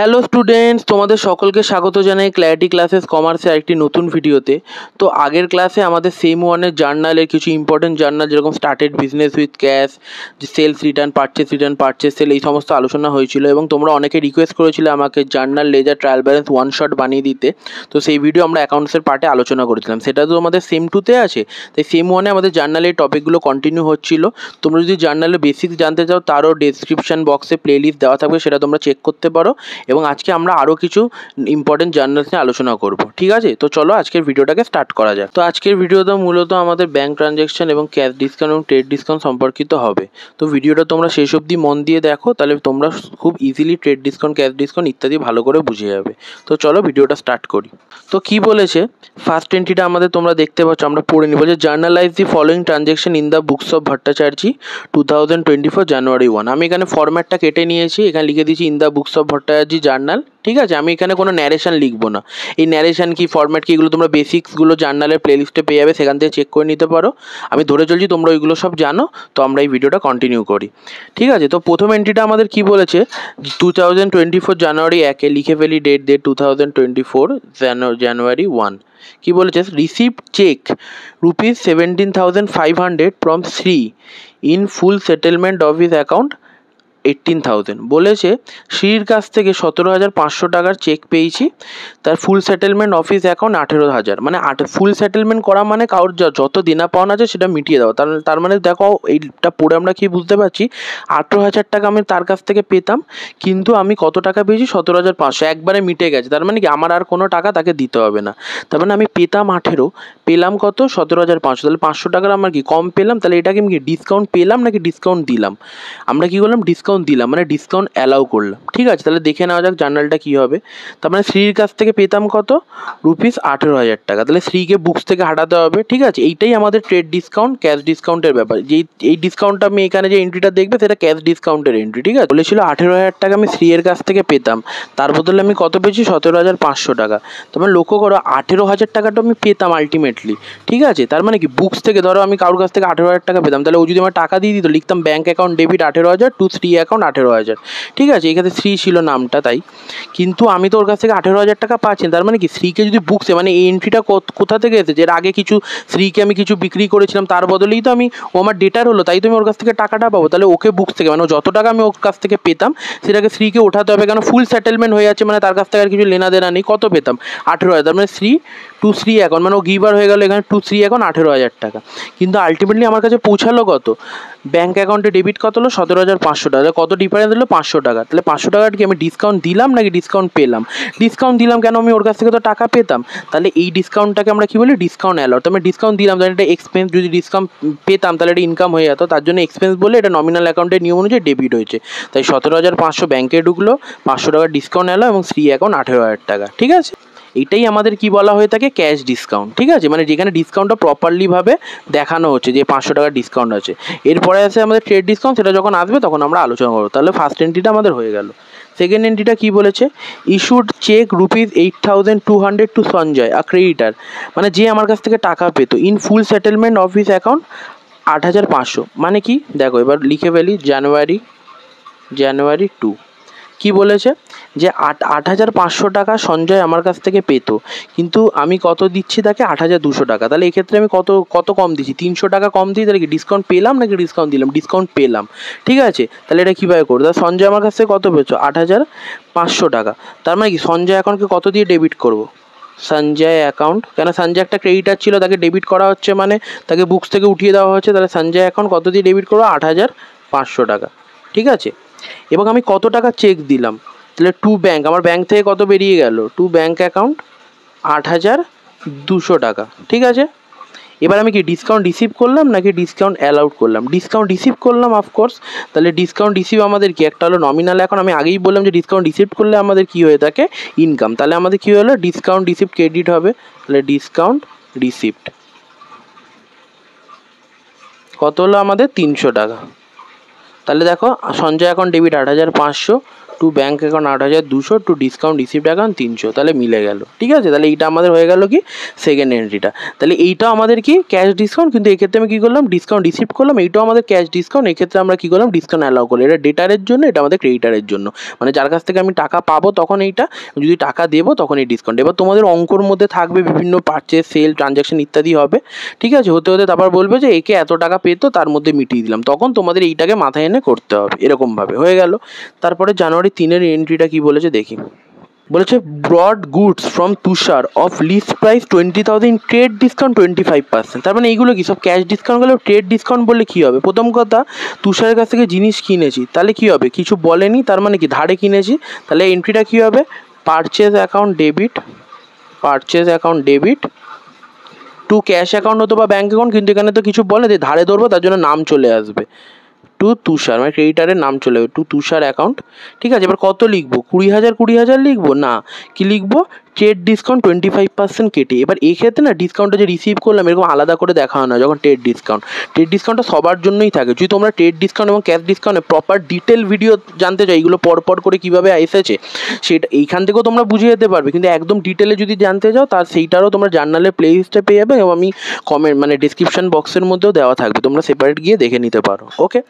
Hello students, তোমাদের সকলকে স্বাগত জানাই ক্ল্যারিটি ক্লাসেস কমার্সের আরেকটি নতুন ভিডিওতে। তো আগের ক্লাসে আমাদের সেম ওয়ানের জার্নালের কিছু ইম্পর্টেন্ট জার্নাল যেরকম started business with cash, sales return, purchase sale, এই সমস্ত আলোচনা হয়েছিল এবং তোমরা অনেকে রিকোয়েস্ট করেছিলে আমাকে journal, ledger, trial balance one shot বানিয়ে দিতে। তো সেই ভিডিও আমরা অ্যাকাউন্টসের পার্টে আলোচনা করেছিলাম, সেটা তো আমাদের সেম টুতে আছে। তাই সেম ওয়ানে আমাদের জার্নালের টপিকগুলো কন্টিনিউ হচ্ছিল। তোমরা যদি জার্নালের বেসিক্স জানতে চাও তারও ডেসক্রিপশন বক্সে প্লেলিস্ট দেওয়া থাকবে, সেটা তোমরা চেক করতে পারো। এবং আজকে আমরা আরও কিছু ইম্পর্টেন্ট জার্নালস নিয়ে আলোচনা করব, ঠিক আছে? তো চলো আজকের ভিডিওটাকে স্টার্ট করা যাক। তো আজকের ভিডিওটা মূলত আমাদের ব্যাঙ্ক ট্রানজ্যাকশন এবং ক্যাশ ডিসকাউন্ট এবং ট্রেড ডিসকাউন্ট সম্পর্কিত হবে। তো ভিডিওটা তোমরা শেষ অবধি মন দিয়ে দেখো, তাহলে তোমরা খুব easily trade discount, cash discount ইত্যাদি ভালো করে বুঝে যাবে। তো চলো ভিডিওটা স্টার্ট করি। তো কি বলেছে, ফার্স্ট এন্ট্রিটা আমাদের তোমরা দেখতে পাচ্ছ, আমরা পড়ে নিই। বলছে journalise the following transaction in the books of Bhattacharya 2024 জানুয়ারি 1। আমি এখানে ফরম্যাটটা কেটে নিয়েছি, এখানে লিখে দিয়েছি in the books of Bhattacharya journal, ঠিক আছে? আমি এখানে কোনো ন্যারেশন লিখবো না। এই ন্যারেশন কি, ফরম্যাট কি, এগুলো তোমরা বেসিক্সগুলো জার্নালের প্লেলিস্টে পেয়ে যাবে, সেখান থেকে চেক করে নিতে পারো। আমি ধরে চলছি তোমরা ওইগুলো সব জানো। তো আমরা এই ভিডিওটা কন্টিনিউ করি, ঠিক আছে? তো প্রথম এন্ট্রিটা আমাদের কি বলেছে, 2024 জানুয়ারি 1-এ লিখে ফেলি ডেট 2024 জানুয়ারি 1। কি বলেছে, received cheque ₹17,500 from Shri in full settlement of his account 18,000। বলেছে শ্রীর কাছ থেকে 17,500 টাকার চেক পেয়েছি, তার ফুল সেটেলমেন্ট অফিস অ্যাকাউন্ট 18,000। মানে ফুল সেটেলমেন্ট করা মানে কারোর যত দেনা পাওনা আছে সেটা মিটিয়ে দেওয়া। তার মানে দেখো, এইটা পড়ে আমরা কি বুঝতে পারছি, 18,000 টাকা আমি তার কাছ থেকে পেতাম, কিন্তু আমি কত টাকা পেয়েছি, 17,500, একবারে মিটে গেছে। তার মানে কি আমার আর কোনো টাকা তাকে দিতে হবে না। তার মানে আমি পেতাম 18, পেলাম কত, 17,500। তাহলে 500 টাকার আমার কি কম পেলাম, তাহলে এটাকে আমি কি ডিসকাউন্ট পেলাম নাকি ডিসকাউন্ট দিলাম? আমরা কি করলাম, ডিসকাউন্ট দিলাম, মানে ডিসকাউন্ট অ্যালাউ করলাম, ঠিক আছে? তাহলে দেখে নেওয়া যাক জার্নালটা কী হবে। তার মানে শ্রীর কাছ থেকে পেতাম কত, ₹18,000 টাকা। তাহলে শ্রীকে বুকস থেকে হাঁটাতে হবে, ঠিক আছে? এইটাই আমাদের ট্রেড ডিসকাউন্ট, ক্যাশ ডিসকাউন্টের ব্যাপার। এই ডিসকাউন্টটা আমি এখানে যে এন্ট্রিটা দেখবে সেটা ক্যাশ ডিসকাউন্টের এন্ট্রি, ঠিক আছে? বলেছিল 18,000 টাকা আমি শ্রীয়ের কাছ থেকে পেতাম, তার বদলে আমি কত পেয়েছি, 17,500 টাকা। তোমরা লক্ষ্য করো, 18,000 টাকাটা আমি পেতাম আলটিমেটলি, ঠিক আছে? তার মানে কি বুকস থেকে, ধরো আমি কারোর কাছ থেকে 18,000 টাকা পেতাম, তাহলে ও যদি আমার টাকা দিয়ে দিত, লিখতাম bank account debit 18,000 to Shri account 18,000, ঠিক আছে? এখানে শ্রী ছিল নামটা, তাই। কিন্তু আমি তো ওর কাছ থেকে 18,000 টাকা পাচ্ছি। তার মানে কি শ্রীকে যদি বুকসে, মানে এই এন্ট্রিটা কোথা থেকে এসেছে, এর আগে কিছু শ্রীকে আমি কিছু বিক্রি করেছিলাম, তার বদলেই তো আমি, ও আমার ডেটার হলো, তাই তো আমি ওর কাছ থেকে টাকাটা পাবো। তাহলে ওকে বুকস থেকে, মানে যত টাকা আমি ওর কাছ থেকে পেতাম সেটাকে শ্রীকে ওঠাতে হবে, কেন ফুল সেটেলমেন্ট হয়ে যাচ্ছে, মানে তার কাছ থেকে আর কিছু লেনা দেনা নেই। কত পেতাম, 18,000। তার মানে শ্রী টু শ্রী অ্যাকাউন্ট, মানে ও গিভার হয়ে গেল এখানে, টু শ্রী অ্যাকাউন্ট 18,000 টাকা। কিন্তু আলটিমেটলি আমার কাছে পৌঁছালো কত, ব্যাঙ্ক অ্যাকাউন্টে ডেবিট কত হলো, 17,500 টাকা। কত ডিফারেন্স হলো, 500 টাকা। তাহলে 500 টাকার কি আমি ডিসকাউন্ট দিলাম নাকি ডিসকাউন্ট পেলাম? ডিসকাউন্ট দিলাম, কেন আমি ওর কাছ থেকে তো টাকা পেতাম। তাহলে এই ডিসকাউন্টটাকে আমরা কি বলি, ডিসকাউন্ট অ্যালাউ। তো আমি ডিসকাউন্ট দিলাম, তাহলে এটা এক্সপেন্স, যদি ডিসকাউন্ট পেতাম তাহলে এটা ইনকাম হয়ে যেত, তার জন্য এক্সপেন্স বলে এটা নমিনাল অ্যাকাউন্টের নিয়ম অনুযায়ী ডেবিট হয়েছে। তাই 17,500 ব্যাঙ্কে ঢুকলো, 500 টাকা ডিসকাউন্ট অ্যালাউ এবং শ্রী অ্যাকাউন্ট 18,000 টাকা, ঠিক আছে? এইটাই আমাদের কি বলা হয়ে থাকে, ক্যাশ ডিসকাউন্ট, ঠিক আছে? মানে যেখানে ডিসকাউন্টটা প্রপারলিভাবে দেখানো হচ্ছে যে 500 টাকার ডিসকাউন্ট আছে। এরপরে আছে আমাদের ট্রেড ডিসকাউন্ট, সেটা যখন আসবে তখন আমরা আলোচনা করবো। তাহলে ফার্স্ট এন্ট্রিটা আমাদের হয়ে গেল। সেকেন্ড এন্ট্রিটা কি বলেছে, ইস্যুড চেক ₹8,200 টু সঞ্জয় আ ক্রেডিটার, মানে যে আমার কাছ থেকে টাকা পেতো, in full settlement of his account 8,500। মানে কি দেখো, এবার লিখে ফেলি জানুয়ারি 2। কি বলেছে যে 8,500 টাকা সঞ্জয় আমার কাছ থেকে পেতো, কিন্তু আমি কত দিচ্ছি তাকে, 8,200 টাকা। তাহলে এক্ষেত্রে আমি কত কম দিচ্ছি, 300 টাকা কম দিই। তাহলে কি ডিসকাউন্ট পেলাম নাকি ডিসকাউন্ট দিলাম? ডিসকাউন্ট পেলাম, ঠিক আছে? তাহলে এটা কীভাবে করবো, তাহলে সঞ্জয় আমার কাছ থেকে কত পেয়েছো, 8,500 টাকা। তার মানে কি সঞ্জয় অ্যাকাউন্টকে কত দিয়ে ডেবিট করবো, সঞ্জয় অ্যাকাউন্ট, কেন সঞ্জয় একটা ক্রেডিটার ছিল, তাকে ডেবিট করা হচ্ছে, মানে তাকে বুকস থেকে উঠিয়ে দেওয়া হচ্ছে। তাহলে সঞ্জয় অ্যাকাউন্ট কত দিয়ে ডেবিট করবো, 8,500 টাকা, ঠিক আছে? এবং আমি কত টাকা চেক দিলাম, তাহলে টু ব্যাঙ্ক, আমার ব্যাঙ্ক থেকে কত বেরিয়ে গেল, টু ব্যাঙ্ক অ্যাকাউন্ট 8,200 টাকা, ঠিক আছে? এবার আমি কি ডিসকাউন্ট রিসিভ করলাম নাকি ডিসকাউন্ট অ্যালাউড করলাম? ডিসকাউন্ট রিসিভ করলাম অফকোর্স। তাহলে ডিসকাউন্ট রিসিভ আমাদের কি, একটা হলো নমিনাল অ্যাকাউন্ট, আমি আগেই বললাম যে ডিসকাউন্ট রিসিভ করলে আমাদের কি হয়ে থাকে, ইনকাম। তাহলে আমাদের কি হলো, ডিসকাউন্ট রিসিভ ক্রেডিট হবে। তাহলে ডিসকাউন্ট রিসিভড কত হলো আমাদের, 300 টাকা। তাহলে দেখো, Sanjay account debit 8,500, to bank account 8,200, to discount received account 300, তাহলে মিলে গেল। ঠিক আছে, তাহলে এইটা আমাদের হয়ে গেল কি সেকেন্ড এন্ট্রিটা। তাহলে এইটাও আমাদের কি ক্যাশ ডিসকাউন্ট, কিন্তু এক্ষেত্রে আমি কী করলাম ডিসকাউন্ট রিসিভ করলাম, এইটাও আমাদের ক্যাশ ডিসকাউন্ট, এক্ষেত্রে আমরা কী করলাম ডিসকাউন্ট অ্যালাউ করলাম। এটা ডেটারের জন্য, এটা আমাদের ক্রেডিটারের জন্য, মানে যার কাছ থেকে আমি টাকা পাবো তখন এইটা, যদি টাকা দেবো তখন এই ডিসকাউন্ট। এবার তোমাদের অঙ্কর মধ্যে থাকবে বিভিন্ন পারচেস, সেল, ট্রানজ্যাকশন ইত্যাদি হবে। ঠিক আছে, হতে হতে তারপর বলবে যে একে এত টাকা পেতো তার মধ্যে মিটিয়ে দিলাম, তখন তোমাদের এইটাকে মাথায় এনে করতে হবে, এরকমভাবে হয়ে গেল। তারপরে জানুয়ারি 3-এর এন্ট্রিটা কী বলেছে দেখি। বলেছে bought goods from Tushar of list price 20,000, trade discount 25%। তার মানে এইগুলো কি সব ক্যাশ ডিসকাউন্ট গেলেও ট্রেড ডিসকাউন্ট বললে কী হবে? প্রথম কথা, তুষারের কাছ থেকে জিনিস কিনেছি, তাহলে কী হবে, কিছু বলেনি, তার মানে কি ধারে কিনেছি, তাহলে এন্ট্রিটা কী হবে purchase account debit, purchase account debit two cash account হতো বা ব্যাঙ্ক অ্যাকাউন্ট, কিন্তু এখানে তো কিছু বলে যে ধারে ধরবো, তার জন্য নাম চলে আসবে টু তুষার, মানে ক্রেডিটারের নাম চলে যাবে টু তুষার অ্যাকাউন্ট। ঠিক আছে, এবার কত লিখবো 20,000 লিখবো না, কি লিখবো ট্রেড ডিসকাউন্ট 25% কেটে। এবার এই ক্ষেত্রে না ডিসকাউন্টটা যে রিসিভ করলাম এরকম আলাদা করে দেখানো না, যখন ট্রেড ডিসকাউন্টটা সবার জন্যই থাকে। যদি তোমরা ট্রেড ডিসকাউন্ট এবং ক্যাশ ডিসকাউন্টের প্রপার ডিটেল ভিডিও জানতে চাই, এইগুলো পরপর করে কীভাবে এসেছে সেটা এইখান থেকেও তোমরা বুঝে যেতে পারবে, কিন্তু একদম ডিটেলে যদি জানতে চাও তার সেইটারও তোমরা জার্নালের প্লে লিস্টে পেয়ে যাবে, এবং আমি কমেন্ট মানে ডিসক্রিপশন বক্সের মধ্যেও দেওয়া থাকবে, তোমরা সেপারেট গিয়ে দেখে নিতে পারো। ওকে,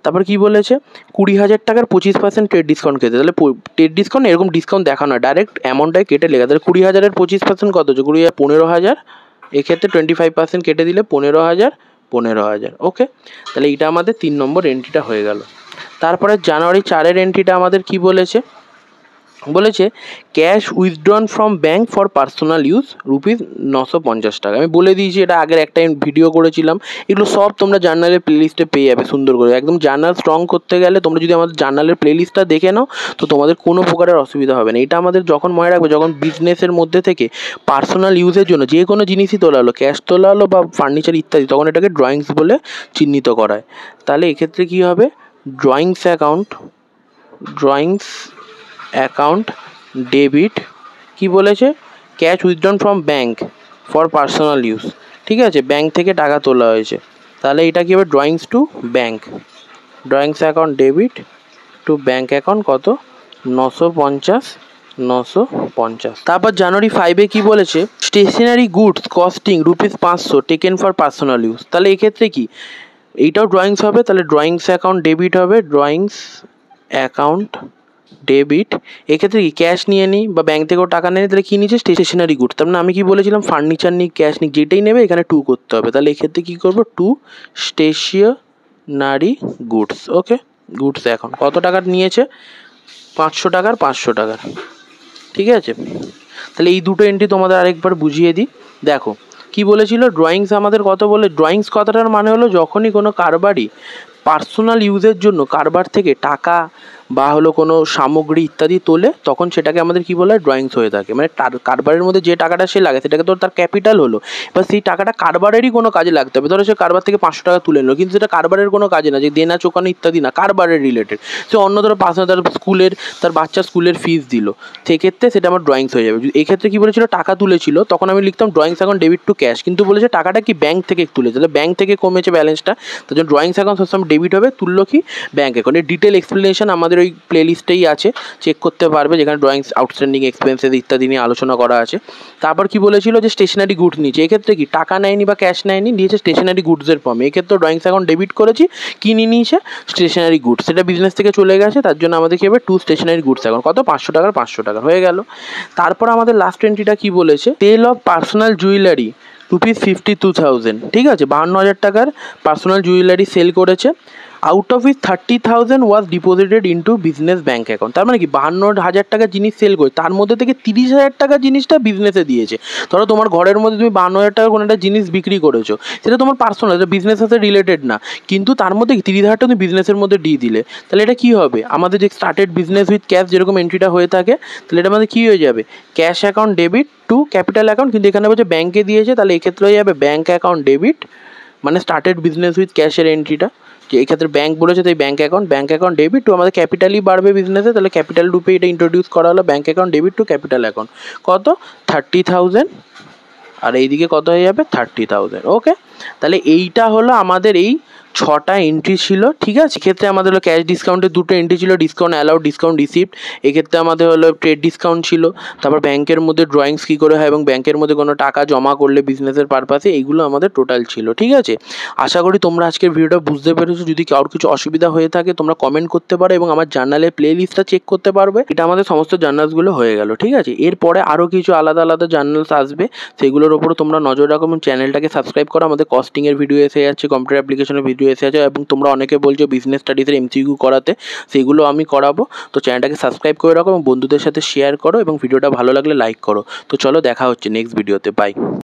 তারপর কি বলেছে 20,000 টাকার 25% ট্রেড ডিসকাউন্ট খেতে, তাহলে ট্রেড ডিসকাউন্ট এরকম ডিসকাউন্ট দেখানো না, ডাইরেক্ট অ্যামাউন্টটাই কেটে লেখা। তাহলে 20,000-এর 25% কত হচ্ছে 20,000 15,000, এক্ষেত্রে 25% কেটে দিলে 15,000। ওকে, তাহলে এইটা আমাদের 3 নম্বর এন্ট্রিটা হয়ে গেল। তারপরে জানুয়ারি 4-এর এন্ট্রিটা আমাদের কি বলেছে, বলেছে cash withdrawn from bank for personal use ₹950 টাকা। আমি বলে দিয়েছি, এটা আগের একটা ভিডিও করেছিলাম, এগুলো সব তোমরা জার্নালের প্লেলিস্টে পেয়ে যাবে সুন্দর করে। একদম জার্নাল স্ট্রং করতে গেলে তোমরা যদি আমাদের জার্নালের প্লেলিস্টটা দেখে নাও তো তোমাদের কোনো প্রকারের অসুবিধা হবে না। এটা আমাদের যখন মনে রাখবে, যখন বিজনেসের মধ্যে থেকে পার্সোনাল ইউজের জন্য যে কোনো জিনিসই তোলা হলো, ক্যাশ তোলা হলো বা ফার্নিচার ইত্যাদি, তখন এটাকে ড্রয়িংস বলে চিহ্নিত করায়। তাহলে এক্ষেত্রে কী হবে ড্রয়িংস অ্যাকাউন্ট ডেবিট কি বলেছে cash withdrawn from bank for personal use. ঠিক আছে, ব্যাঙ্ক থেকে টাকা তোলা হয়েছে, তাহলে এটা কী হবে drawings to bank, drawings account debit to bank account কত 950। তারপর জানুয়ারি 5-এ কী বলেছে stationery goods costing ₹500 taken for personal use. তাহলে এক্ষেত্রে কি এইটাও ড্রয়িংস হবে, তাহলে ড্রয়িংস অ্যাকাউন্ট ডেবিট হবে, ড্রয়িংস অ্যাকাউন্ট ডেবিট। এক্ষেত্রে কি ক্যাশ নিয়ে নিই বা ব্যাঙ্ক থেকেও টাকা নেই, তাহলে কী নিচ্ছে স্টেশনারি গুডস। তার মানে আমি কি বলেছিলাম ফার্নিচার নিই ক্যাশ নিই যেটাই নেবে এখানে টু করতে হবে, তাহলে এক্ষেত্রে কী করবো টু স্টেশনারি গুডস। ওকে, গুডস এখন কত টাকার নিয়েছে 500 টাকার 500 টাকার। ঠিক আছে, তাহলে এই দুটো এন্ট্রি তোমাদের আরেকবার বুঝিয়ে দিই। দেখো কি বলেছিল ড্রয়িংস আমাদের কত বলে, ড্রয়িংস কথাটার মানে হলো যখনই কোনো কারবারই পার্সোনাল ইউজের জন্য কারবার থেকে টাকা বা হলো কোনো সামগ্রী ইত্যাদি তোলে তখন সেটাকে আমাদের কী বলে ড্রয়িংস হয়ে থাকে। মানে কারবারের মধ্যে যে টাকাটা সে লাগে সেটাকে তো তার ক্যাপিটাল হলো, এবার সেই টাকাটা কারবারেরই কোনো কাজে লাগতে হবে। ধরো সে কারবার থেকে 500 টাকা তুলে নিল, কিন্তু সেটা কারবারের কোনো কাজে না, যে দেনা চোকানো ইত্যাদি না, কারবারের রিলেটেড। সে অন্য ধরো 500 তার বাচ্চার স্কুলের ফিস দিল, সেক্ষেত্রে সেটা আমার ড্রয়িংস হয়ে যাবে। এক্ষেত্রে কী বলেছিল টাকা তুলেছিল, তখন আমি লিখতাম drawings account debit two cash, কিন্তু বলেছে টাকাটা কি ব্যাঙ্ক থেকে তুলেছে, তাহলে ব্যাঙ্ক থেকে কমেছে ব্যালেন্সটা, তার জন্য ড্রয়িংস অ্যাকাউন্ট সবসময় ডেবিট হবে, তুললো কি ব্যাঙ্ক অ্যাকাউন্ট। এর ডিটেল এক্সপ্লেনেশন আমাদের ওই প্লেলিস্টেই আছে, চেক করতে পারবে, যেখানে ড্রয়িংস আউটস্ট্যান্ডিং এক্সপেন্সেস ইত্যাদি নিয়ে আলোচনা করা আছে। তারপর কি বলেছিল যে স্টেশনারি গুডস নিয়েছে, এক্ষেত্রে কি টাকা নেয়নি বা ক্যাশ নেয়নি, নিয়েছে স্টেশনারি গুডসের ফর্মে। এক্ষেত্রে ড্রয়িংস অ্যাকাউন্ট ডেবিট করেছি, কিনে নিয়েছে স্টেশনারি গুডস, সেটা বিজনেস থেকে চলে গেছে, তার জন্য আমাদের কী হবে টু স্টেশনারি গুডস অ্যাকাউন্ট কত 500 টাকার 500 টাকা হয়ে গেল। তারপর আমাদের লাস্ট এন্ট্রিটা কি বলেছে সেল অফ পার্সোনাল জুয়েলারি ₹52,000। ঠিক আছে, 52,000 টাকার পার্সোনাল জুয়েলারি সেল করেছে, out of which 30,000 was deposited into business bank account. তার মানে কি 52,000 টাকার জিনিস সেল করে তার মধ্যে থেকে 30,000 টাকার জিনিসটা বিজনেসে দিয়েছে। ধরো তোমার ঘরের মধ্যে তুমি 52,000 টাকার কোনো একটা জিনিস বিক্রি করেছো, সেটা তোমার পার্সোনাল, এটা বিজনেসের সাথে রিলেটেড না, কিন্তু তার মধ্যে 30,000 টাকা তুমি বিজনেসের মধ্যে দিয়ে দিলে, তাহলে এটা কী হবে আমাদের যে স্টার্টেড বিজনেস উইথ ক্যাশ যেরকম এন্ট্রিটা হয়ে থাকে, তাহলে এটা আমাদের কী হয়ে যাবে cash account debit two capital account, কিন্তু এখানে বলছে ব্যাঙ্কে দিয়েছে, তাহলে এক্ষেত্রে হয়ে যাবে ব্যাঙ্ক অ্যাকাউন্ট ডেবিট, মানে স্টার্টেড বিজনেস উইথ ক্যাশের এন্ট্রিটা, যে এক্ষেত্রে ব্যাঙ্ক বলেছে তাই ব্যাঙ্ক অ্যাকাউন্ট ডেবিট টু আমাদের ক্যাপিটালই বাড়বে বিজনেসে, তাহলে ক্যাপিটাল রূপে এটা ইন্ট্রোডিউস করা হলো bank account debit two capital account কত 30,000, আর এইদিকে কত হয়ে যাবে 30,000। ওকে, তাহলে এইটা হলো আমাদের এই 6টা এন্ট্রি ছিল, ঠিক আছে। এক্ষেত্রে আমাদের হলো ক্যাশ ডিসকাউন্টের 2টো এন্ট্রি ছিল, ডিসকাউন্ট অ্যালাউড, ডিসকাউন্ট রিসিপ্ট। এক্ষেত্রে আমাদের হলো ট্রেড ডিসকাউন্ট ছিল, তারপর ব্যাংকের মধ্যে ড্রয়িংস কী করে হয় এবং ব্যাংকের মধ্যে কোনো টাকা জমা করলে বিজনেসের পারপাসে, এইগুলো আমাদের টোটাল ছিল, ঠিক আছে। আশা করি তোমরা আজকের ভিডিওটা বুঝতে পেরেছো। যদি কারোর কিছু অসুবিধা হয়ে থাকে তোমরা কমেন্ট করতে পারো এবং আমার জার্নালের প্লে লিস্টটা চেক করতে পারবে। এটা আমাদের সমস্ত জার্নালসগুলো হয়ে গেল, ঠিক আছে। এরপরে আরও কিছু আলাদা আলাদা জার্নালস আসবে, সেগুলোর ওপরও তোমরা নজর রাখো এবং চ্যানেলটাকে সাবস্ক্রাইব করো। আমাদের কস্টিংয়ের ভিডিও এসে যাচ্ছে, কম্পিউটার অ্যাপ্লিকেশনের ভিডিও এসে যাচ্ছে এবং তোমরা অনেকে বলছো বিজনেস স্টাডিজের এমসিকিউ করাতে, সেগুলো আমি করাবো। তো চ্যানেলটাকে সাবস্ক্রাইব করে রাখো এবং বন্ধুদের সাথে শেয়ার করো এবং ভিডিওটা ভালো লাগলে লাইক করো। তো চলো দেখা হচ্ছে নেক্সট ভিডিওতে, বাই।